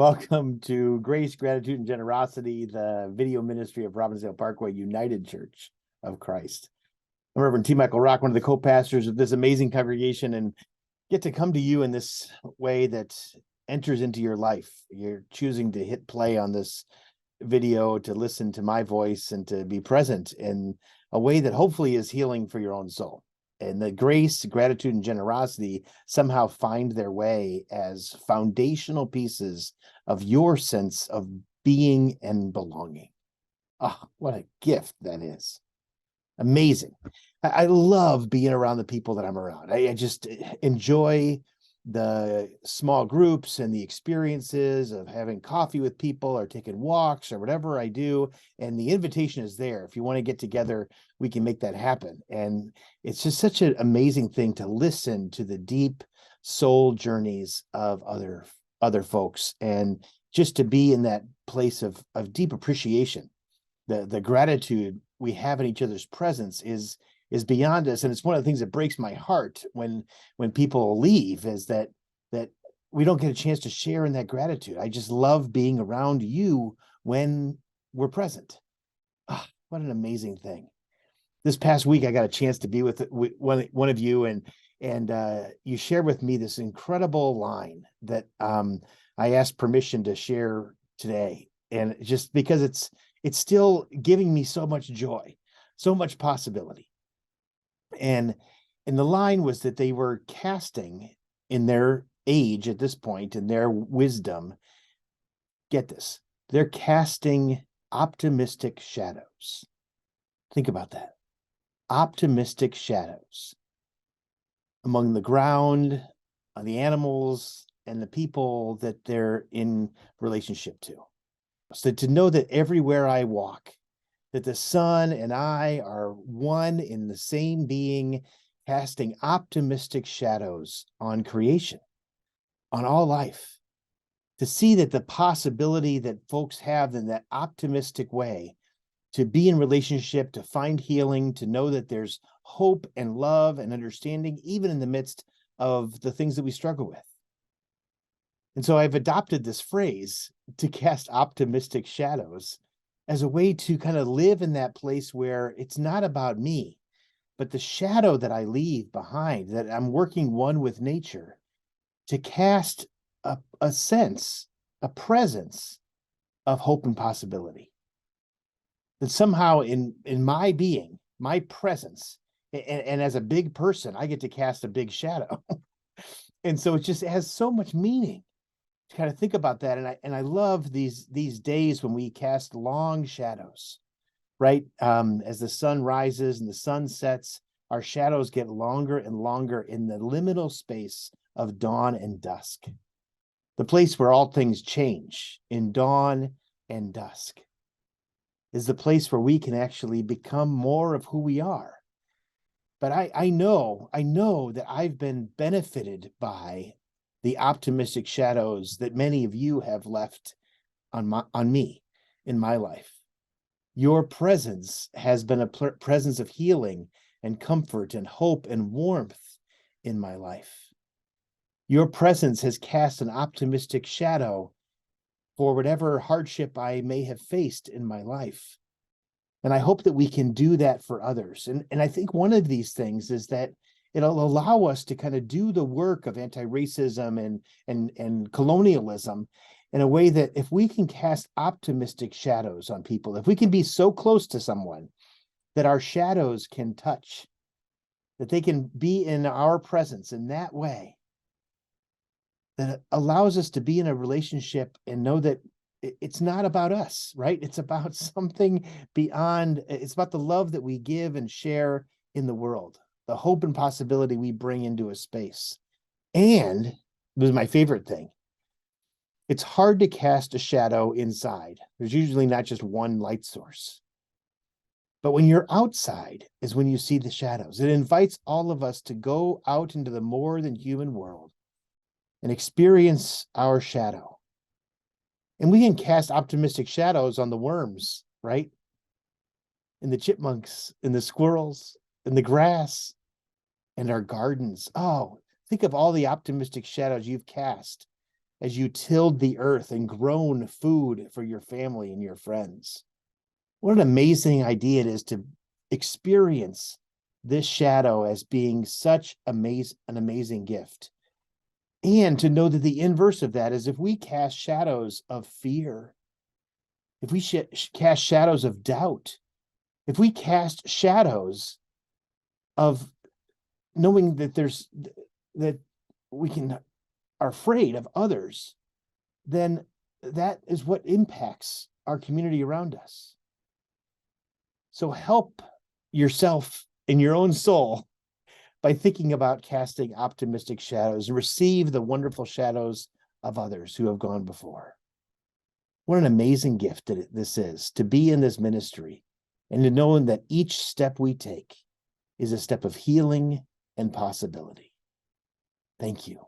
welcome to Grace, Gratitude, and Generosity, the video ministry of Robbinsdale Parkway United Church of Christ. I'm Reverend T. Michael Rock, one of the co-pastors of this amazing congregation, and get to come to you in this way that enters into your life. You're choosing to hit play on this video, to listen to my voice, and to be present in a way that hopefully is healing for your own soul. And the grace, gratitude, and generosity somehow find their way as foundational pieces of your sense of being and belonging. Oh, what a gift that is. Amazing. I love being around the people that I'm around. I just enjoy the small groups and the experiences of having coffee with people or taking walks or whatever I do. And the invitation is there. If you want to get together, we can make that happen. And it's just such an amazing thing to listen to the deep soul journeys of other folks, and just to be in that place of deep appreciation. The gratitude we have in each other's presence is beyond us. And it's one of the things that breaks my heart when people leave, is that we don't get a chance to share in that gratitude. I just love being around you when we're present. Oh, what an amazing thing. This past week, I got a chance to be with one of you, and you shared with me this incredible line that I asked permission to share today. And just because it's still giving me so much joy, so much possibility. And the line was that they were casting, in their age at this point, in their wisdom, get this, they're casting optimistic shadows. Think about that. Optimistic shadows among the ground, on the animals, and the people that they're in relationship to. So to know that everywhere I walk, that the sun and I are one in the same being, casting optimistic shadows on creation, on all life. To see that the possibility that folks have in that optimistic way, to be in relationship, to find healing, to know that there's hope and love and understanding, even in the midst of the things that we struggle with. And so I've adopted this phrase, to cast optimistic shadows, as a way to kind of live in that place where it's not about me, but the shadow that I leave behind, that I'm working one with nature, to cast a sense, a presence of hope and possibility. That somehow in my being, my presence, and as a big person, I get to cast a big shadow. And so it has so much meaning to kind of think about that. And I love these days when we cast long shadows, right? As the sun rises and the sun sets, our shadows get longer and longer in the liminal space of dawn and dusk. The place where all things change in dawn and dusk is the place where we can actually become more of who we are. But I know that I've been benefited by the optimistic shadows that many of you have left on me in my life. Your presence has been a presence of healing and comfort and hope and warmth in my life. Your presence has cast an optimistic shadow for whatever hardship I may have faced in my life. And I hope that we can do that for others. And I think one of these things is that it'll allow us to kind of do the work of anti-racism and colonialism in a way that if we can cast optimistic shadows on people, if we can be so close to someone that our shadows can touch, that they can be in our presence in that way, that allows us to be in a relationship and know that it's not about us, right? It's about something beyond. It's about the love that we give and share in the world, the hope and possibility we bring into a space. And this is my favorite thing. It's hard to cast a shadow inside. There's usually not just one light source. But when you're outside is when you see the shadows. It invites all of us to go out into the more than human world and experience our shadow. And we can cast optimistic shadows on the worms, right? And the chipmunks, and the squirrels, and the grass, and our gardens. Oh, think of all the optimistic shadows you've cast as you tilled the earth and grown food for your family and your friends. What an amazing idea it is to experience this shadow as being such an amazing gift. And to know that the inverse of that is if we cast shadows of fear, if we cast shadows of doubt, if we cast shadows of knowing that we are afraid of others, then that is what impacts our community around us. So help yourself in your own soul by thinking about casting optimistic shadows and receive the wonderful shadows of others who have gone before. What an amazing gift that this is, to be in this ministry and to know that each step we take is a step of healing and possibility. Thank you.